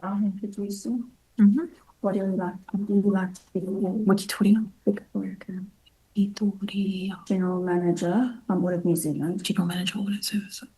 I'll introduce you. Mhm. What do you like? Do you like to be Victoria. Victoria Kim, Victoria. General Manager, Audit New Zealand. General Manager Audit Services.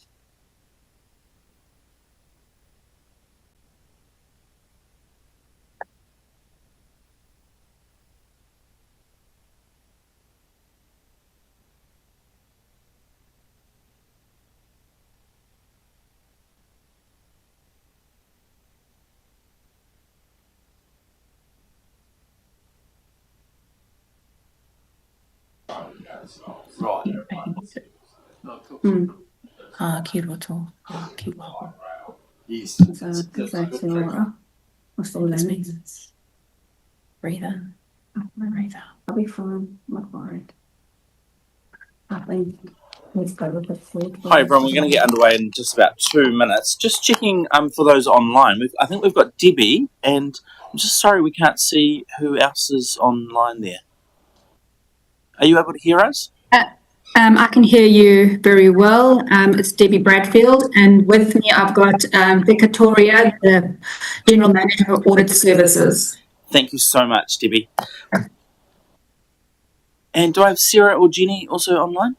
Ki roto. Ki waho. So, that's your, what's the This limit? means breathe in, breathe out. I'll be fine, I'm not worried. I think let's go with the food. Hi everyone, we're going to get underway in just about 2 minutes. Just checking for those online. I think we've got Debbie, and I'm just sorry we can't see who else is online there. Are you able to hear us? I can hear you very well. It's Debbie Bradfield, and with me I've got Victoria, the General Manager of Audit Services. Thank you so much, Debbie. And do I have Sarah or Jenny also online?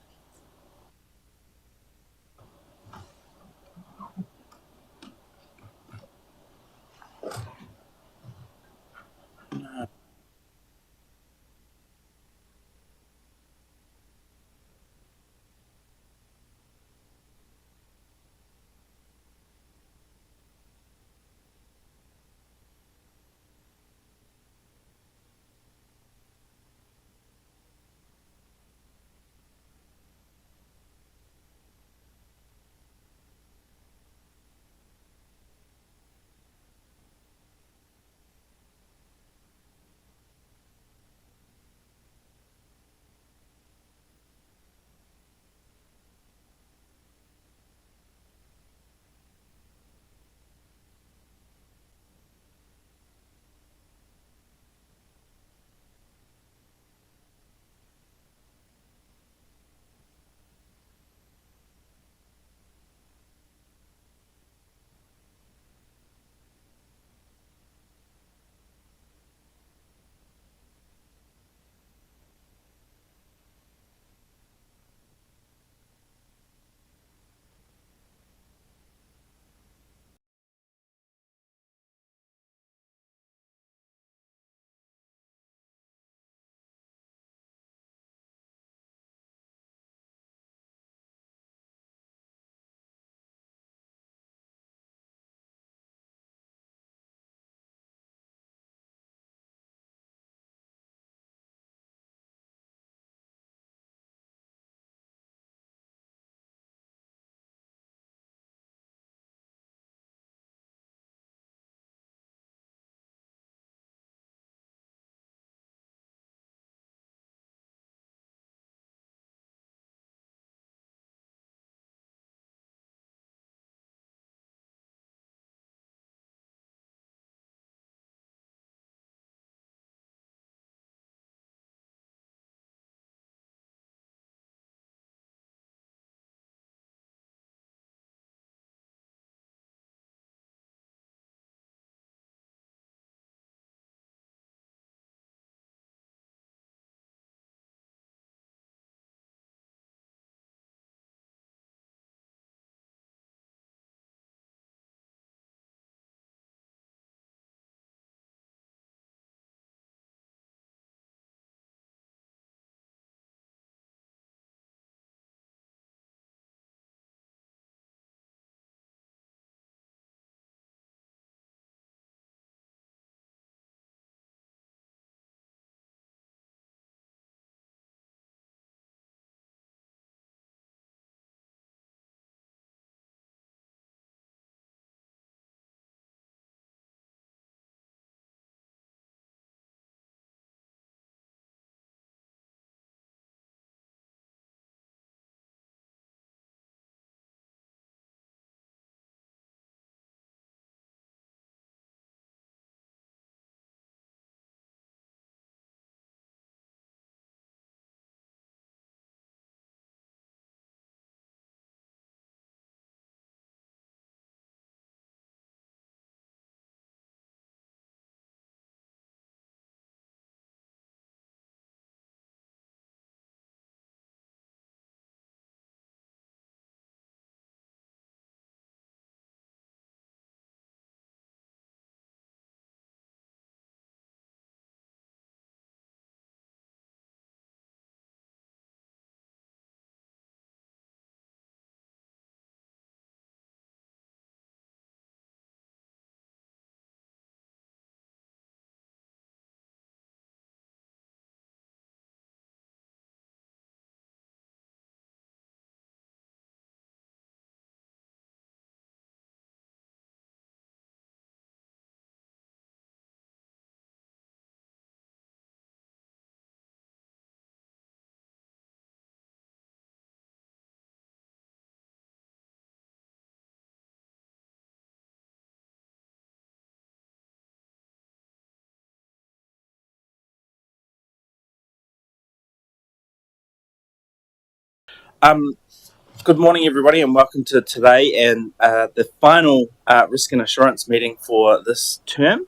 Good morning, everybody, and welcome to today and the final risk and assurance meeting for this term.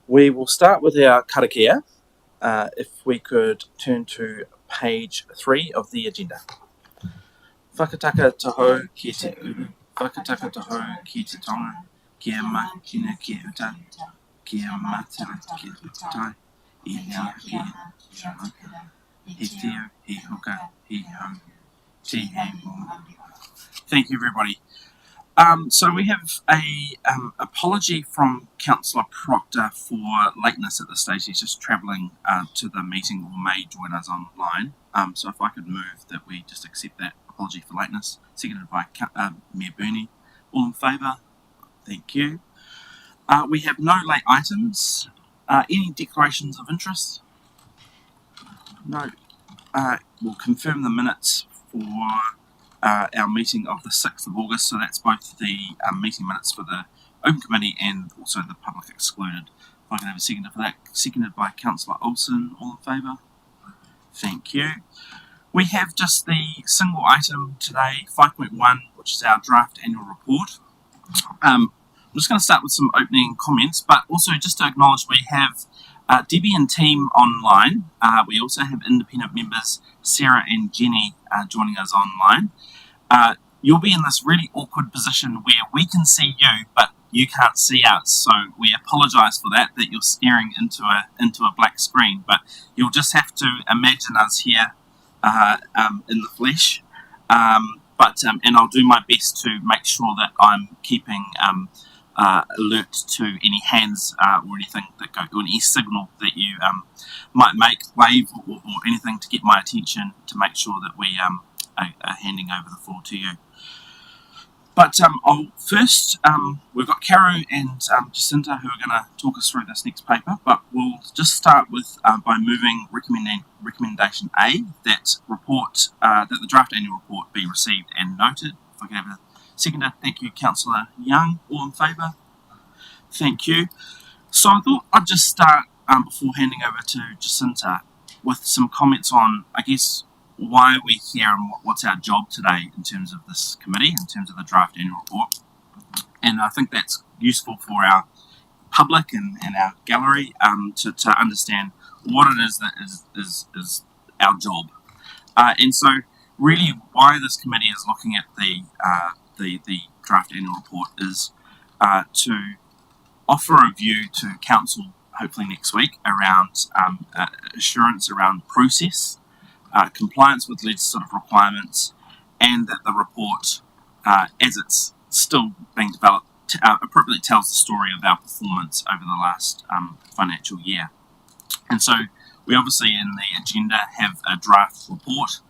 We will start with our karakia. If we could turn to page 3 of the agenda. Whakataka taho ki te uru, whakataka taho ki te tonga, kia makina ki uta, kia matara ki utai, I tia ki shimaka, he theo, he hoka, he ho, te he mo. Thank you, everybody. So we have a apology from Councillor Proctor for lateness at this stage. He's just travelling to the meeting or may join us online. So if I could move that we just accept that apology for lateness. Seconded by Mayor Burney. All in favour? Thank you. We have no late items. Any declarations of interest? No. We'll confirm the minutes for our meeting of the 6th of August, so that's both the meeting minutes for the Open Committee and also the public excluded. If I can have a seconder for that. Seconded by Councillor Olsen. All in favour? Thank you. We have just the single item today, 5.1, which is our draft annual report. I'm just going to start with some opening comments, but also just to acknowledge we have Debbie and team online. We also have independent members Sarah and Jenny joining us online. You'll be in this really awkward position where we can see you, but you can't see us. So we apologise for that you're staring into a black screen. But you'll just have to imagine us here in the flesh. And I'll do my best to make sure that I'm keeping alert to any hands or anything that go, or any signal that you might make, wave or anything to get my attention to make sure that we are handing over the floor to you. But I'll first, we've got Caro and Jacinta who are going to talk us through this next paper, but we'll just start with by moving recommendation A, that the draft annual report be received and noted. If I could have a seconder. Thank you, Councillor Young. All in favour? Thank you. So I thought I'd just start before handing over to Jacinta with some comments on, I guess, why we're here and what's our job today in terms of this committee, in terms of the draft annual report. And I think that's useful for our public and our gallery to understand what it is that is our job. And so really why this committee is looking at the draft annual report is to offer a view to council hopefully next week around assurance around process, compliance with legislative requirements, and that the report, as it's still being developed, appropriately tells the story of our performance over the last financial year. And so we obviously in the agenda have a draft report.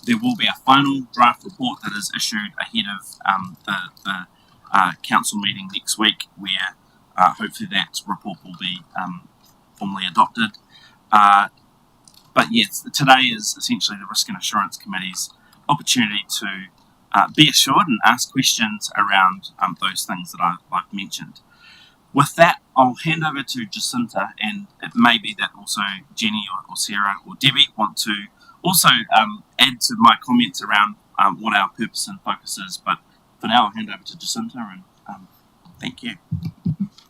There will be a final draft report that is issued ahead of the council meeting next week, where hopefully that report will be formally adopted. But yes, today is essentially the Risk and Assurance Committee's opportunity to be assured and ask questions around those things that I've mentioned. With that, I'll hand over to Jacinta, and it may be that also Jenny or Sarah or Debbie want to also add to my comments around what our purpose and focus is. But for now, I'll hand over to Jacinta, and thank you.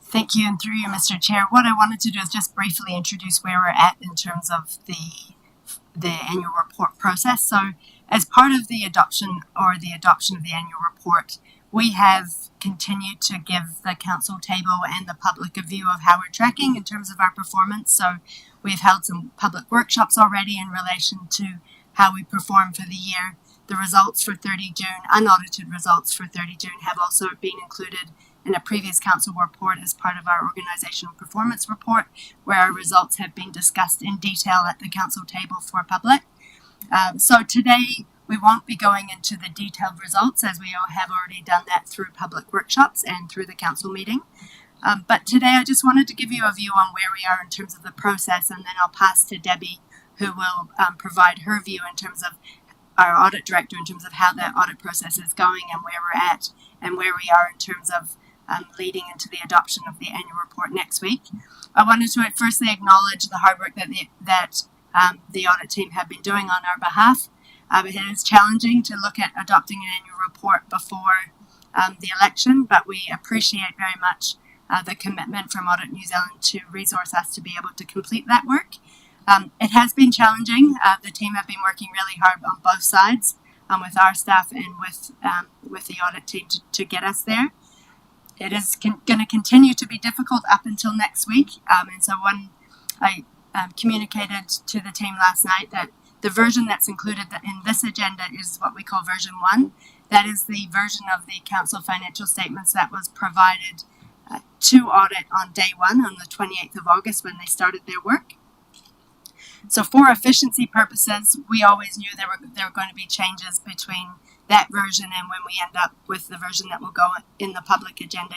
Thank you, and through you, Mr. Chair. What I wanted to do is just briefly introduce where we're at in terms of the annual report process. So, as part of the adoption of the annual report, we have continued to give the council table and the public a view of how we're tracking in terms of our performance. So, we've held some public workshops already in relation to how we perform for the year. The results for 30 June, unaudited results for 30 June, have also been included in a previous council report as part of our organisational performance report, where our results have been discussed in detail at the council table for public. So today we won't be going into the detailed results, as we all have already done that through public workshops and through the council meeting. But today I just wanted to give you a view on where we are in terms of the process, and then I'll pass to Debbie, who will provide her view in terms of our audit director, in terms of how that audit process is going and where we're at and where we are in terms of leading into the adoption of the annual report next week. I wanted to firstly acknowledge the hard work that the audit team have been doing on our behalf. It is challenging to look at adopting an annual report before the election, but we appreciate very much the commitment from Audit New Zealand to resource us to be able to complete that work. It has been challenging. The team have been working really hard on both sides, with our staff and with the audit team to get us there. It is going to continue to be difficult up until next week. And so when I communicated to the team last night that the version that's included in this agenda is what we call version 1. That is the version of the council financial statements that was provided to audit on day 1 on the 28th of August when they started their work. So for efficiency purposes, we always knew there were going to be changes between that version and when we end up with the version that will go in the public agenda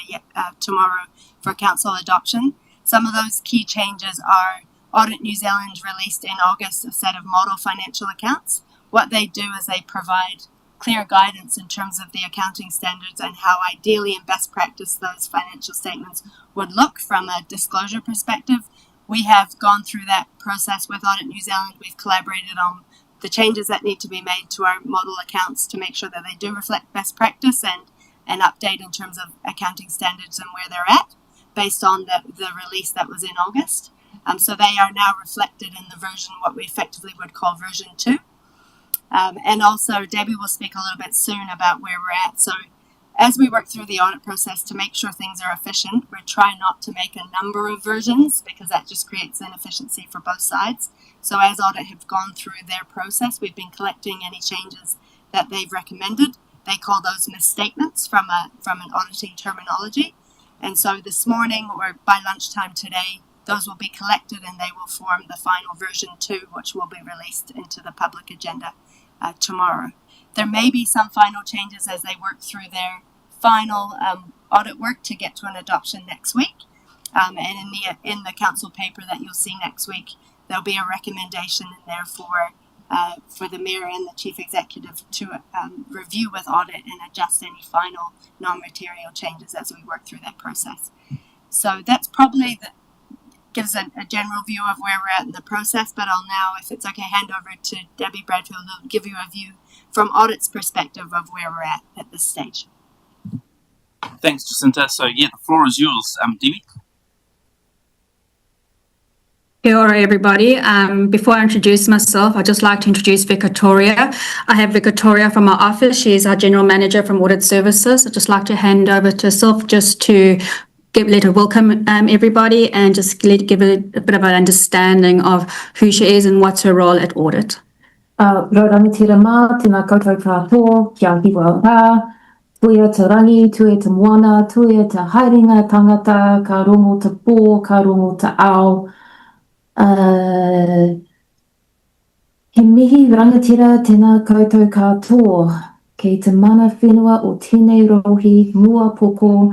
tomorrow for council adoption. Some of those key changes are Audit New Zealand released in August a set of model financial accounts. What they do is they provide clear guidance in terms of the accounting standards and how ideally and best practice those financial statements would look from a disclosure perspective. We have gone through that process with Audit New Zealand. We've collaborated on the changes that need to be made to our model accounts to make sure that they do reflect best practice and an update in terms of accounting standards and where they're at based on the release that was in August. So they are now reflected in the version, what we effectively would call version 2. And also Debbie will speak a little bit soon about where we're at. So as we work through the audit process to make sure things are efficient, we try not to make a number of versions because that just creates inefficiency for both sides. So as audit have gone through their process, we've been collecting any changes that they've recommended. They call those misstatements from an auditing terminology. And so this morning or by lunchtime today, those will be collected and they will form the final version 2, which will be released into the public agenda tomorrow. There may be some final changes as they work through their final audit work to get to an adoption next week. And in the council paper that you'll see next week, there'll be a recommendation in there for the mayor and the chief executive to review with audit and adjust any final non-material changes as we work through that process. So that's probably gives a general view of where we're at in the process, but I'll now, if it's okay, hand over to Debbie Bradfield, who'll give you a view from audit's perspective of where we're at this stage. Thanks, Jacinta. So yeah, the floor is yours, Debbie. Kia ora, everybody. Before I introduce myself, I'd just like to introduce Victoria. I have Victoria from our office. She's our General Manager from Audit Services. I'd just like to hand over to herself just to let her welcome everybody and just give a bit of an understanding of who she is and what's her role at Audit. Raurangatira mā, tēnā koutou katoa, kia hiwa rā, tuia te rangi, tuia te moana, tuia te haerenga tangata, ka rongo te pō, ka rongo te ao. He mihi rangatira tēnā koutou katoa, kei te mana whenua o tēnei rohi, mua poko,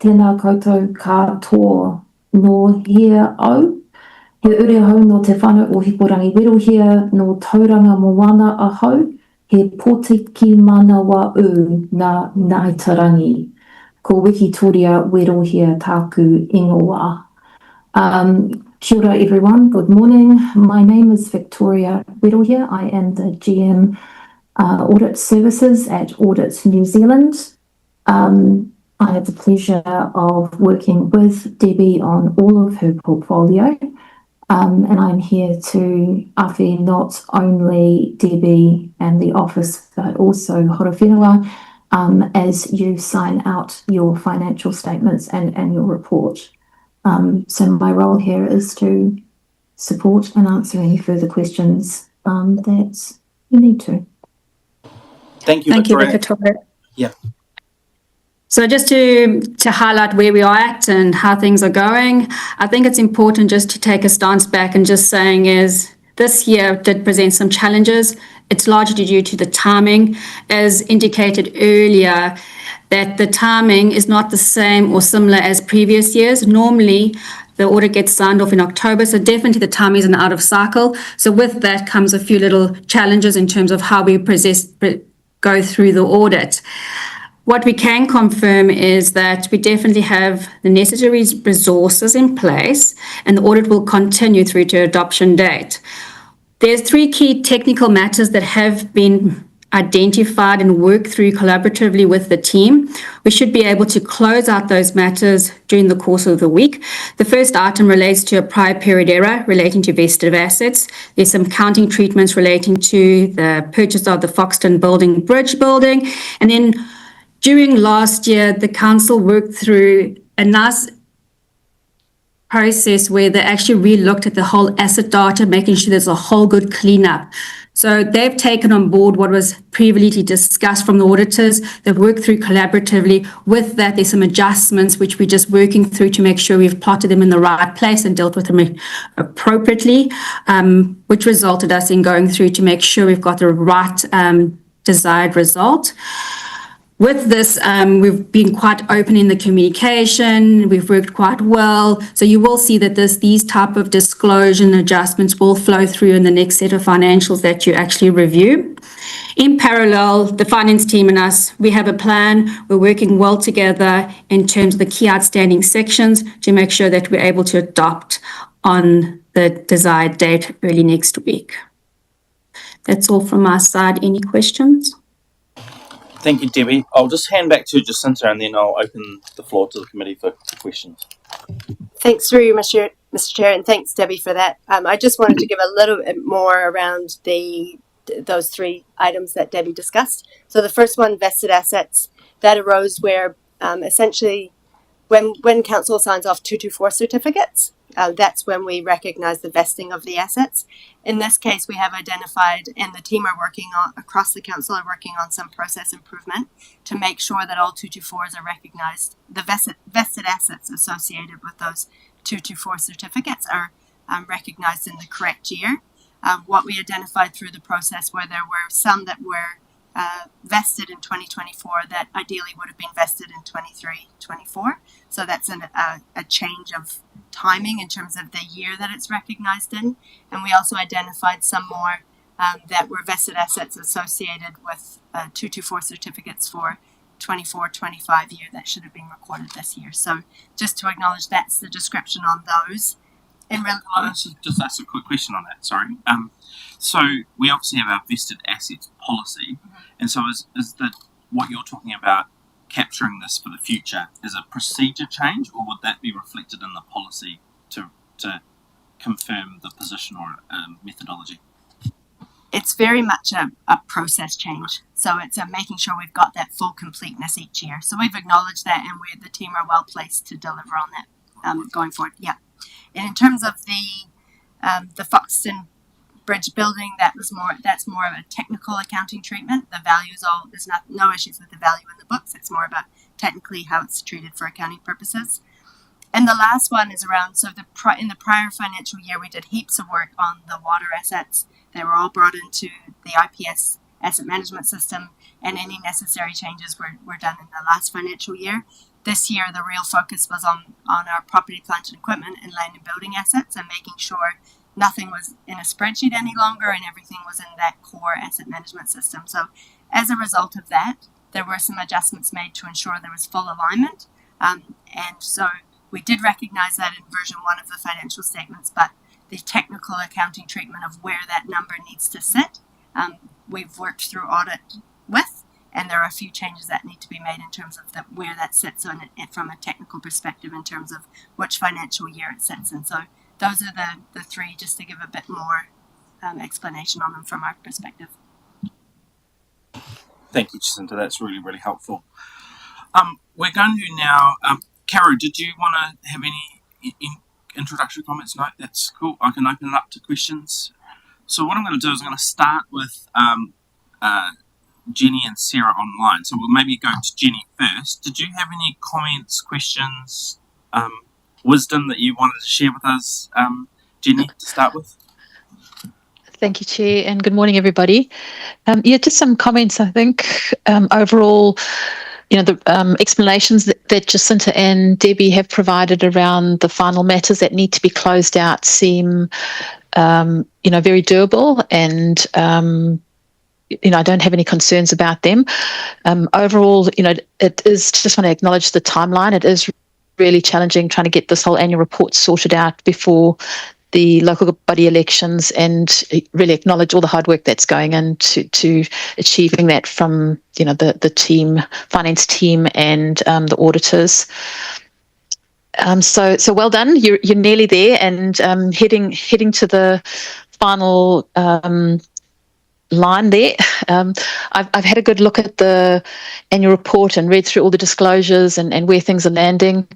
tēnā koutou katoa, no hea au. He ure hau no te whānau o Hikorangi Wirohia, no tauranga moana a hau, he pōtiki mana wa u nā Ngāitarangi. Ko Wikitoria Wirohia tāku ingoa. Kia ora everyone, good morning. My name is Victoria Wirohia. I am the GM Audit Services at Audit New Zealand. I have the pleasure of working with Debbie on all of her portfolio. And I'm here to awhi not only Debbie and the office, but also Horowhenua, as you sign out your financial statements and annual report. So my role here is to support and answer any further questions that you need to. Thank you, Thank Victoria. you, Victoria. Yeah. So just to highlight where we are at and how things are going, I think it's important just to take a stance back and just saying is this year did present some challenges. It's largely due to the timing, as indicated earlier, that the timing is not the same or similar as previous years. Normally, the audit gets signed off in October, so definitely the timing is an out of cycle. So with that comes a few little challenges in terms of how we go through the audit. What we can confirm is that we definitely have the necessary resources in place and the audit will continue through to adoption date. There's 3 key technical matters that have been identified and worked through collaboratively with the team. We should be able to close out those matters during the course of the week. The first item relates to a prior period error relating to vested assets. There's some counting treatments relating to the purchase of the Foxton Building Bridge building. And then during last year, the council worked through a nice process where they actually re-looked at the whole asset data, making sure there's a whole good cleanup. So they've taken on board what was previously discussed from the auditors. They've worked through collaboratively. With that, there's some adjustments which we're just working through to make sure we've plotted them in the right place and dealt with them appropriately, which resulted us in going through to make sure we've got the right desired result. With this, we've been quite open in the communication. We've worked quite well. So you will see that these type of disclosure and adjustments will flow through in the next set of financials that you actually review. In parallel, the finance team and us, we have a plan. We're working well together in terms of the key outstanding sections to make sure that we're able to adopt on the desired date early next week. That's all from my side. Any questions? Thank you, Debbie. I'll just hand back to Jacinta and then I'll open the floor to the committee for questions. Thanks through you, Mr. Chair, and thanks, Debbie, for that. I just wanted to give a little bit more around those 3 items that Debbie discussed. So the first one, vested assets, that arose where essentially when council signs off 224 certificates, that's when we recognise the vesting of the assets. In this case, we have identified, and the team are working on, across the council are working on some process improvement to make sure that all 224s are recognised. The vested assets associated with those 224 certificates are recognised in the correct year. What we identified through the process where there were some that were vested in 2024 that ideally would have been vested in 23-24. So that's a change of timing in terms of the year that it's recognized in. And we also identified some more that were vested assets associated with 224 certificates for 24-25 year that should have been recorded this year. So just to acknowledge that's the description on those. Let's just ask a quick question on that, sorry. So we obviously have our vested assets policy, and so is that what you're talking about capturing this for the future is a procedure change, or would that be reflected in the policy to confirm the position or methodology? It's very much a process change. So it's making sure we've got that full completeness each year. So we've acknowledged that, and the team are well placed to deliver on that going forward. Yeah. And in terms of the Foxton Bridge building, that's more of a technical accounting treatment. The values there's no issues with the value in the books. It's more about technically how it's treated for accounting purposes. And the last one is around, so in the prior financial year, we did heaps of work on the water assets. They were all brought into the IPS asset management system, and any necessary changes were done in the last financial year. This year, the real focus was on our property, plant and equipment and land and building assets, and making sure nothing was in a spreadsheet any longer and everything was in that core asset management system. So as a result of that, there were some adjustments made to ensure there was full alignment. And so we did recognize that in version 1 of the financial statements, but the technical accounting treatment of where that number needs to sit, we've worked through audit with, and there are a few changes that need to be made in terms of where that sits on it from a technical perspective in terms of which financial year it sits in. So those are the 3, just to give a bit more explanation on them from our perspective. Thank you, Jacinta. That's really, really helpful. We're going to now, Karu, did you want to have any introductory comments? No, that's cool. I can open it up to questions. So what I'm going to do is I'm going to start with Jenny and Sarah online. So we'll maybe go to Jenny first. Did you have any comments, questions, wisdom that you wanted to share with us, Jenny, to start with? Thank you, Chair, and good morning, everybody. Just some comments, I think. Overall, the explanations that Jacinta and Debbie have provided around the final matters that need to be closed out seem, very doable, and I don't have any concerns about them. Overall, it is, just want to acknowledge the timeline. It is really challenging trying to get this whole annual report sorted out before the local body elections and really acknowledge all the hard work that's going into achieving that from the team, finance team, and the auditors. So well done. You're nearly there, and heading to the final line there. I've had a good look at the annual report and read through all the disclosures and where things are landing.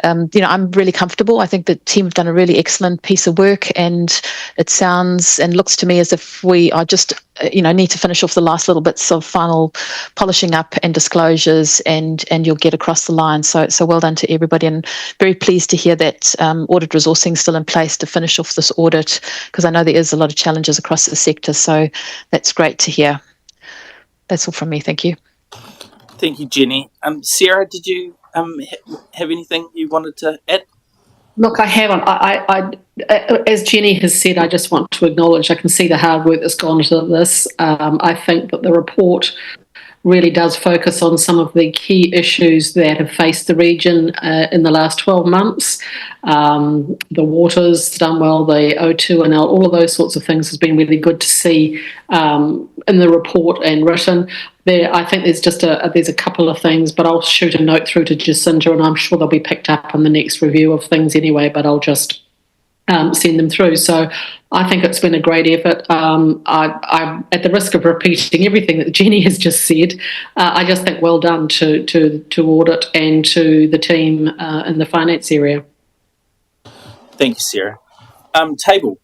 I'm really comfortable. I think the team have done a really excellent piece of work, and it sounds and looks to me as if we are just need to finish off the last little bits of final polishing up and disclosures, and you'll get across the line. So well done to everybody, and very pleased to hear that audit resourcing still in place to finish off this audit, because I know there is a lot of challenges across the sector. So that's great to hear. That's all from me. Thank you. Thank you, Jenny. Sarah, did you have anything you wanted to add? Look, I haven't. I as Jenny has said, I just want to acknowledge, I can see the hard work that's gone into this. I think that the report really does focus on some of the key issues that have faced the region in the last 12 months. The water's done well, the O2 and all of those sorts of things has been really good to see in the report and written. I think there's just there's a couple of things, but I'll shoot a note through to Jacinta, and I'm sure they'll be picked up in the next review of things anyway, but I'll just send them through. So I think it's been a great effort. I'm at the risk of repeating everything that Jenny has just said. I just think well done to audit and to the team in the finance area. Thank you, Sarah. Table.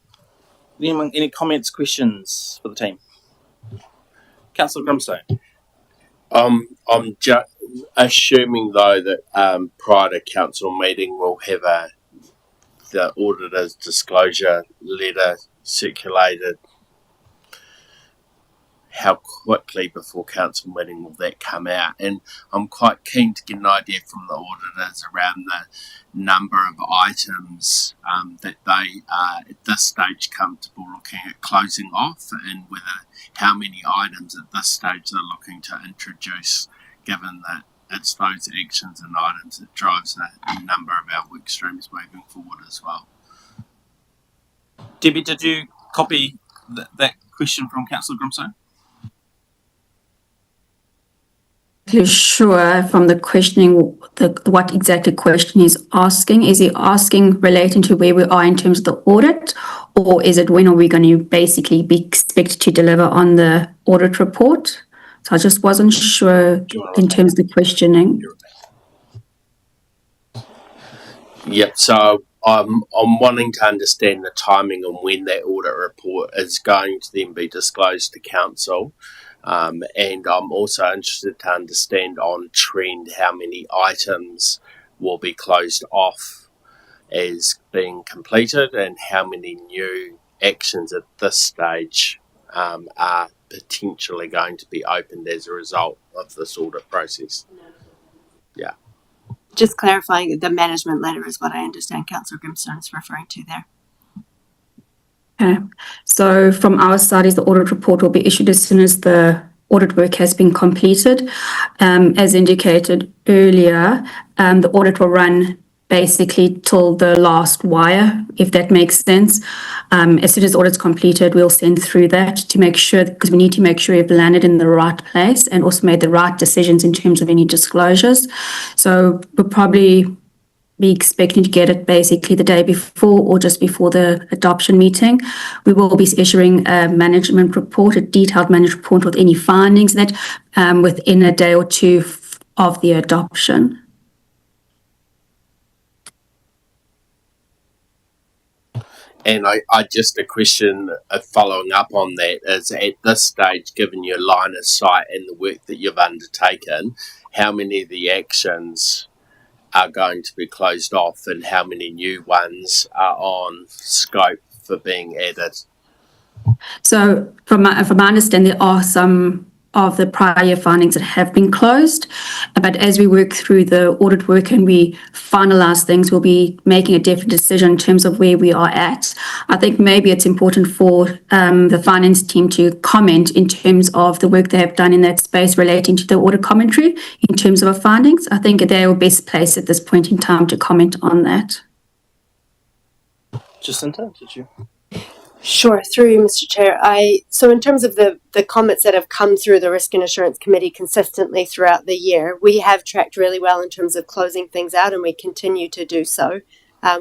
Anyone, any comments, questions for the team? Councillor Grimstone. I'm assuming though that prior to council meeting we'll have the auditor's disclosure letter circulated. How quickly before council meeting will that come out? And I'm quite keen to get an idea from the auditors around the number of items that they are at this stage comfortable looking at closing off, and whether how many items at this stage they're looking to introduce, given that it's those actions and items that drives a number of our work streams moving forward as well. Debbie, did you copy that question from Councillor Grimstone? Sure, from the questioning, what exactly question he's asking. Is he asking relating to where we are in terms of the audit, or is it when are we going to basically be expected to deliver on the audit report? So I just wasn't sure in terms of the questioning. Yep, so I'm wanting to understand the timing on when that audit report is going to then be disclosed to council. And I'm also interested to understand on trend how many items will be closed off as being completed, and how many new actions at this stage are potentially going to be opened as a result of this audit process. Yeah. Just clarifying, the management letter is what I understand Councillor Grimstone is referring to there. Okay, so from our side is the audit report will be issued as soon as the audit work has been completed. As indicated earlier, the audit will run basically till the last wire, if that makes sense. As soon as the audit's completed, we'll send through that to make sure, because we need to make sure we've landed in the right place and also made the right decisions in terms of any disclosures. So we'll probably be expecting to get it basically the day before or just before the adoption meeting. We will be issuing a management report, a detailed management report with any findings that within a day or two of the adoption. And I just a question of following up on that is, at this stage, given your line of sight and the work that you've undertaken, how many of the actions are going to be closed off, and how many new ones are on scope for being added? So from my understanding, there are some of the prior year findings that have been closed, but as we work through the audit work and we finalise things, we'll be making a definite decision in terms of where we are at. I think maybe it's important for the finance team to comment in terms of the work they have done in that space relating to the audit commentary in terms of our findings. I think they are best placed at this point in time to comment on that. Jacinta, did you? Sure, through you, Mr. Chair. So in terms of the comments that have come through the Risk and Assurance Committee consistently throughout the year, we have tracked really well in terms of closing things out, and we continue to do so.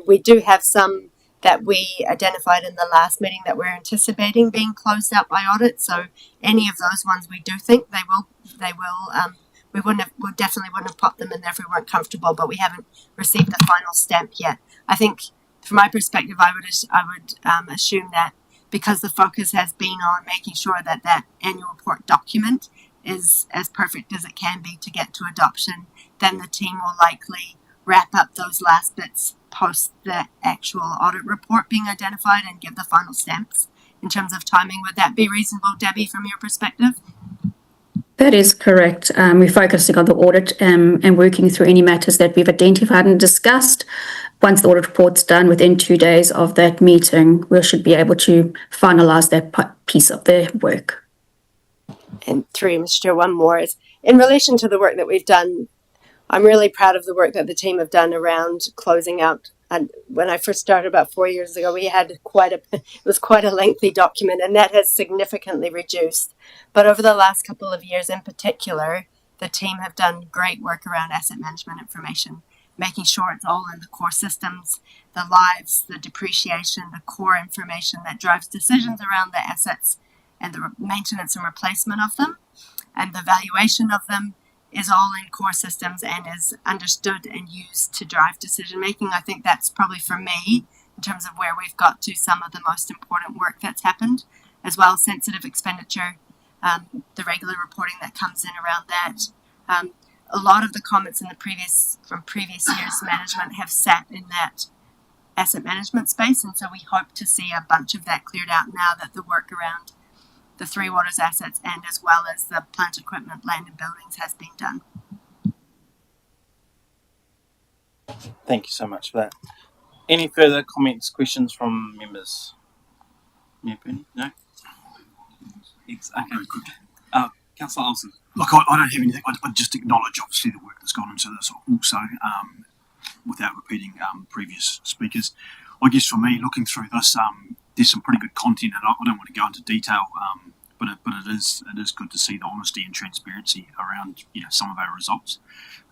We do have some that we identified in the last meeting that we're anticipating being closed out by audit. So any of those ones, we do think they will. We definitely wouldn't have popped them in there if we weren't comfortable, but we haven't received the final stamp yet. I think, from my perspective, I would assume that because the focus has been on making sure that that annual report document is as perfect as it can be to get to adoption, then the team will likely wrap up those last bits post the actual audit report being identified and give the final stamps. In terms of timing, would that be reasonable, Debbie, from your perspective? That is correct. We're focusing on the audit and working through any matters that we've identified and discussed. Once the audit report's done, within 2 days of that meeting, we should be able to finalise that piece of the work. And through you, Mr. Chair, one more is in relation to the work that we've done. I'm really proud of the work that the team have done around closing out. And when I first started about 4 years ago, we had it was quite a lengthy document, and that has significantly reduced. But over the last couple of years in particular, the team have done great work around asset management information, making sure it's all in the core systems, the lives, the depreciation, the core information that drives decisions around the assets and the maintenance and replacement of them, and the valuation of them is all in core systems and is understood and used to drive decision making. I think that's probably, for me, in terms of where we've got to, some of the most important work that's happened, as well as sensitive expenditure, the regular reporting that comes in around that. A lot of the comments from previous years' management have sat in that asset management space, and so we hope to see a bunch of that cleared out now that the work around the Three Waters assets and as well as the plant equipment, land and buildings has been done. Thank you so much for that. Any further comments, questions from members? Yeah, Bernie? No? It's okay. Councillor Olsen. Look, I don't have anything. I just acknowledge, obviously, the work that's gone into this also, without repeating previous speakers. I guess for me, looking through this, there's some pretty good content, and I don't want to go into detail, but it is good to see the honesty and transparency around some of our results.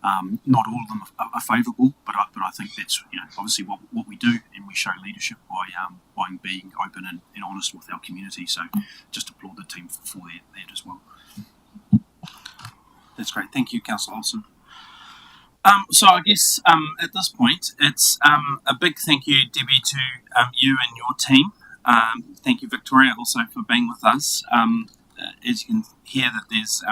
Not all of them are favourable, but I think that's obviously what we do, and we show leadership by being open and honest with our community. So just applaud the team for that as well. That's great. Thank you, Councillor Olsen. So I guess at this point, it's a big thank you, Debbie, to you and your team. Thank you, Victoria, also for being with us. As you can hear, that there's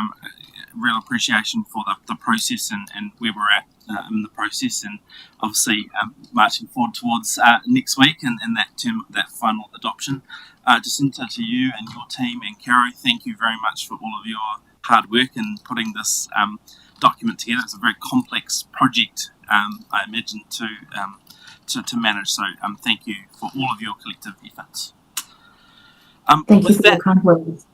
real appreciation for the process and where we're at in the process, and obviously marching forward towards next week and that final adoption. Jacinta, to you and your team, and Caro, thank you very much for all of your hard work in putting this document together. It's a very complex project, I imagine, to manage. So thank you for all of your collective efforts. Thank you for the kind words.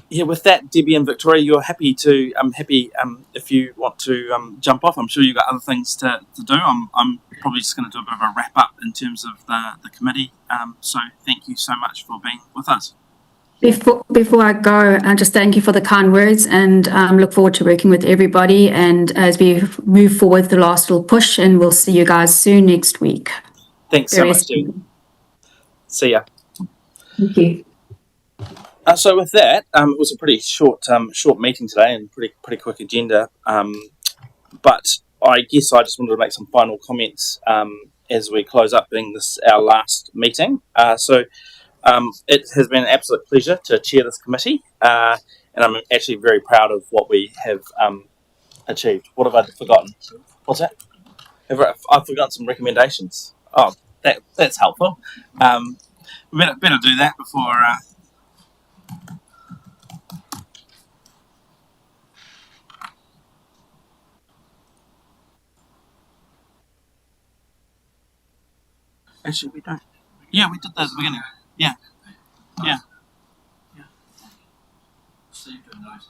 Yeah, with that, Debbie and Victoria, you're happy to. I'm happy if you want to jump off. I'm sure you've got other things to do. I'm probably just going to do a bit of a wrap up in terms of the committee. So thank you so much for being with us. Before I go, I just thank you for the kind words and look forward to working with everybody. And as we move forward, the last little push, and we'll see you guys soon next week. Thanks so much, Debbie. See ya. Thank you. So with that, it was a pretty short meeting today and pretty quick agenda. But I guess I just wanted to make some final comments as we close up, being this our last meeting. It has been an absolute pleasure to chair this committee, and I'm actually very proud of what we have achieved. What have I forgotten? What's that? I've forgotten some recommendations. Oh, that's helpful. We better do that before. Actually, we don't. Yeah, we did that at the beginning. Yeah. Received a note.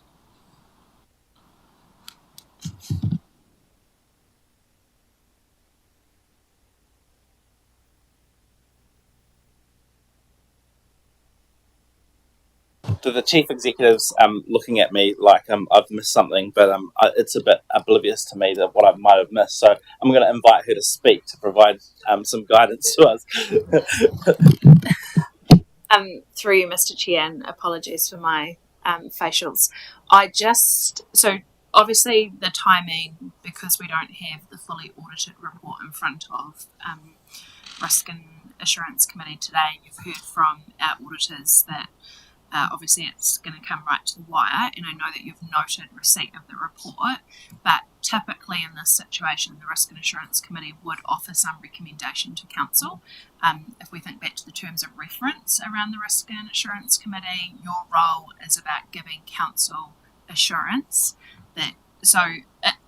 Do the chief executives looking at me like I've missed something, but it's a bit oblivious to me that what I might have missed. So I'm going to invite her to speak to provide some guidance to us. Through you, Mr. Chair, and apologies for my facials. So obviously the timing, because we don't have the fully audited report in front of Risk and Assurance Committee today. You've heard from our auditors that obviously it's going to come right to the wire, and I know that you've noted receipt of the report, but typically in this situation the Risk and Assurance Committee would offer some recommendation to Council. If we think back to the terms of reference around the Risk and Assurance Committee, your role is about giving Council assurance that, so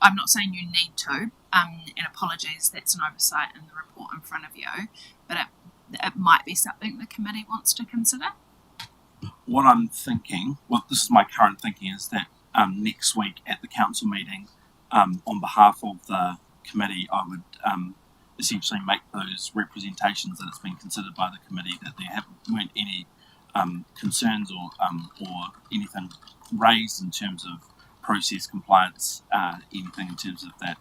I'm not saying you need to, and apologies, that's an oversight in the report in front of you, but it might be something the committee wants to consider. What I'm thinking, this is my current thinking, is that next week at the council meeting, on behalf of the committee, I would essentially make those representations that it's been considered by the committee, that there weren't any concerns or anything raised in terms of process compliance, anything in terms of that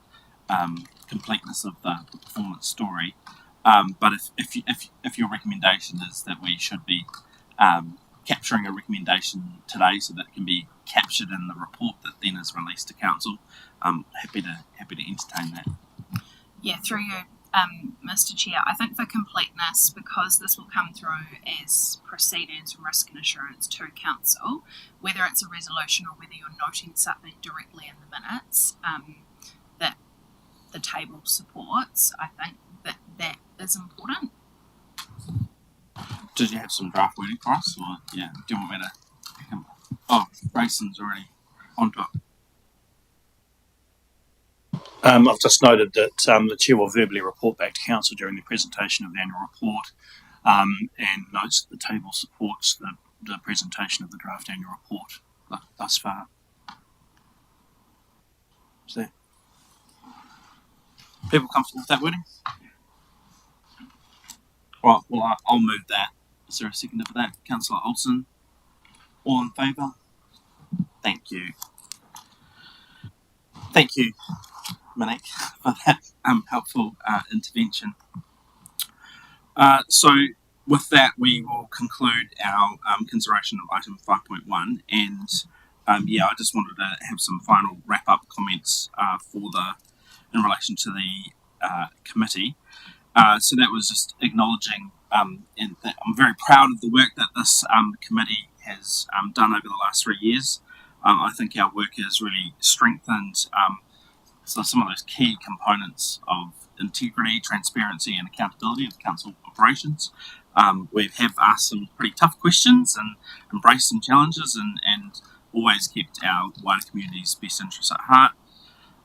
completeness of the performance story. But if your recommendation is that we should be capturing a recommendation today so that it can be captured in the report that then is released to council, I'm happy to entertain that. Yeah, through you, Mr. Chair, I think for completeness, because this will come through as proceedings from Risk and Assurance to Council, whether it's a resolution or whether you're noting something directly in the minutes that the table supports, I think that is important. Did you have some draft wording for us, or do you want me to? Oh, Grayson's already onto it. I've just noted that the chair will verbally report back to council during the presentation of the annual report, and notes that the table supports the presentation of the draft annual report thus far. Is there people comfortable with that wording? Right, well, I'll move that. Is there a seconder for that? Councillor Olsen. All in favour? Thank you. Thank you, Monique, for that helpful intervention. So with that, we will conclude our consideration of item 5.1, and I just wanted to have some final wrap-up comments in relation to the committee. So that was just acknowledging, and that I'm very proud of the work that this committee has done over the last 3 years. I think our work has really strengthened some of those key components of integrity, transparency, and accountability of council operations. We have asked some pretty tough questions and embraced some challenges, and always kept our wider community's best interests at heart.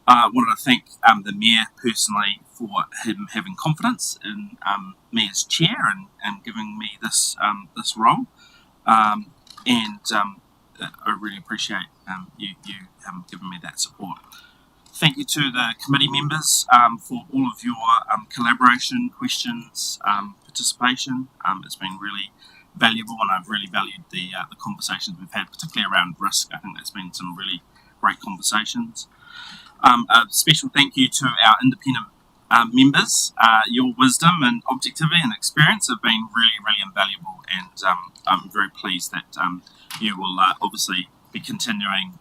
Wanted to thank the Mayor personally for him having confidence in me as chair and giving me this role. I really appreciate you giving me that support. Thank you to the committee members for all of your collaboration, questions, participation. It's been really valuable, and I've really valued the conversations we've had, particularly around risk. I think there's been some really great conversations. A special thank you to our independent members. Your wisdom and objectivity and experience have been really, really invaluable, and I'm very pleased that you will obviously be continuing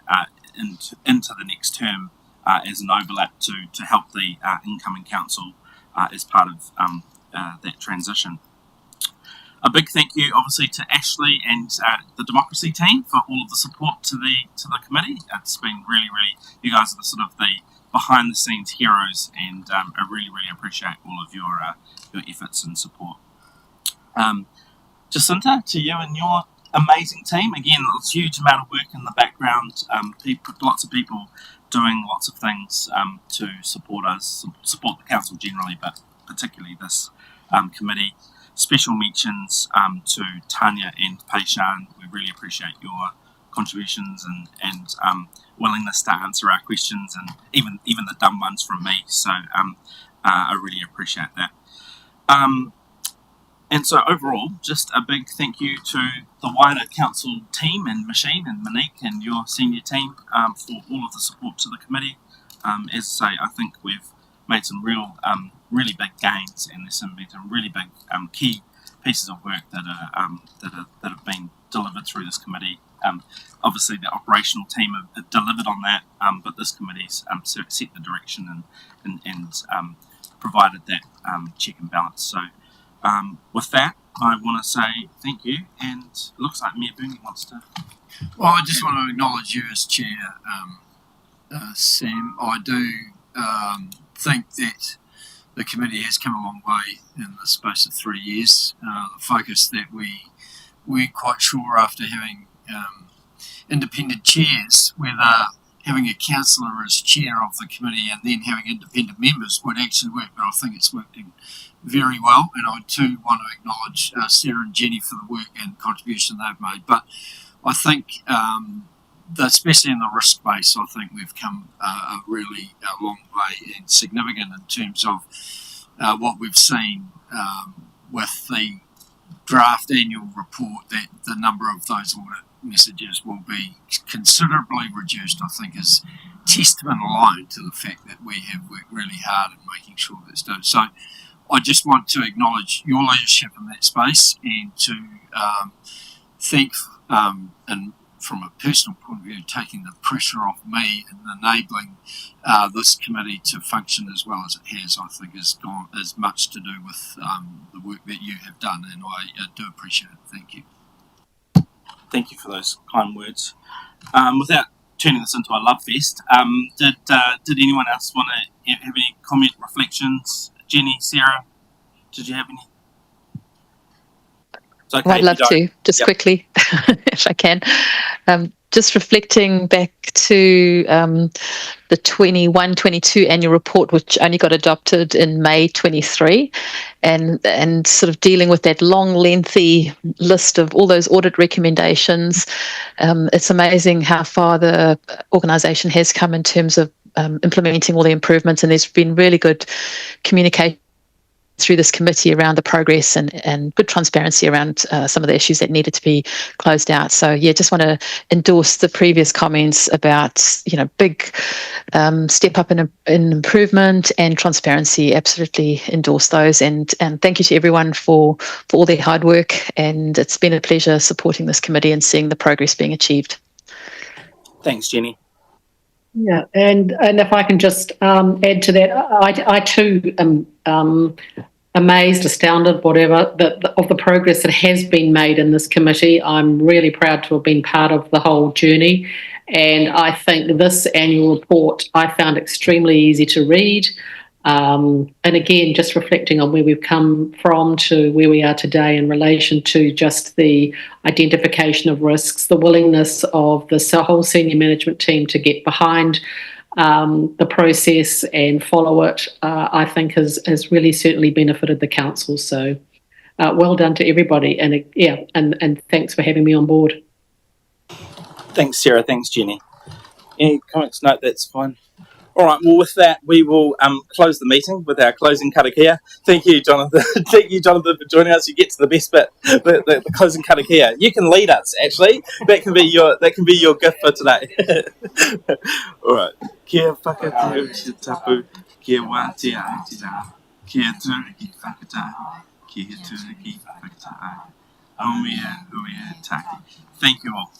into the next term as an overlap to help the incoming council as part of that transition. A big thank you, obviously, to Ashley and the Democracy team for all of the support to the committee. It's been really, you guys are the sort of the behind-the-scenes heroes, and I really, really appreciate all of your efforts and support. Jacinta, to you and your amazing team. Again, a huge amount of work in the background. Lots of people doing lots of things to support us, support the council generally, but particularly this committee. Special mentions to Tanya and Peishan. We really appreciate your contributions and willingness to answer our questions, and even the dumb ones from me. So I really appreciate that. And so overall, just a big thank you to the wider council team and Machine and Monique and your senior team for all of the support to the committee. As I say, I think we've made some really big gains, and there's been some really big key pieces of work that have been delivered through this committee. Obviously, the operational team have delivered on that, but this committee's set the direction and provided that check and balance. So, with that, I want to say thank you, and it looks like Mayor Booney wants to. Well, I just want to acknowledge you as chair, Sam. I do think that the committee has come a long way in the space of 3 years. The focus that we're quite sure after having independent chairs, whether having a councillor as chair of the committee and then having independent members would actually work, but I think it's working very well, and I too want to acknowledge Sarah and Jenny for the work and contribution they've made. But I think especially in the risk space, I think we've come a really long way and significant in terms of what we've seen with the draft annual report, that the number of those audit messages will be considerably reduced. I think is testament alone to the fact that we have worked really hard in making sure that's done. So I just want to acknowledge your leadership in that space and to thank and from a personal point of view, taking the pressure off me and enabling this committee to function as well as it has, I think has much to do with the work that you have done, and I do appreciate it. Thank you. Thank you for those kind words. Without turning this into a love fest, did anyone else want to have any comment, reflections? Jenny, Sarah, did you have any? Okay, I'd love to, just quickly, if I can. Just reflecting back to the 21-22 annual report, which only got adopted in May 23, and sort of dealing with that long, lengthy list of all those audit recommendations. It's amazing how far the organisation has come in terms of implementing all the improvements, and there's been really good communication through this committee around the progress and good transparency around some of the issues that needed to be closed out. So yeah, just want to endorse the previous comments about, big step up in improvement and transparency. Absolutely endorse those, and thank you to everyone for all their hard work, and it's been a pleasure supporting this committee and seeing the progress being achieved. Thanks, Jenny. Yeah, and if I can just add to that, I too am amazed, astounded, whatever, of the progress that has been made in this committee. I'm really proud to have been part of the whole journey, and I think this annual report I found extremely easy to read. And again, just reflecting on where we've come from to where we are today in relation to just the identification of risks, the willingness of the whole senior management team to get behind the process and follow it, I think has really certainly benefited the council. So well done to everybody, and thanks for having me on board. Thanks, Sarah. Thanks, Jenny. Any comments? No, that's fine. All right, well, with that, we will close the meeting with our closing karakia. Thank you, Jonathan. Thank you, Jonathan, for joining us. You get to the best bit, the closing karakia. You can lead us, actually. That can be your gift for today. All right. Kia whakatau ki tapu, kia wātea ai te rā, kia tūriki whakatau, kia tūriki whakatau. Auia, uia, taki. Thank you all.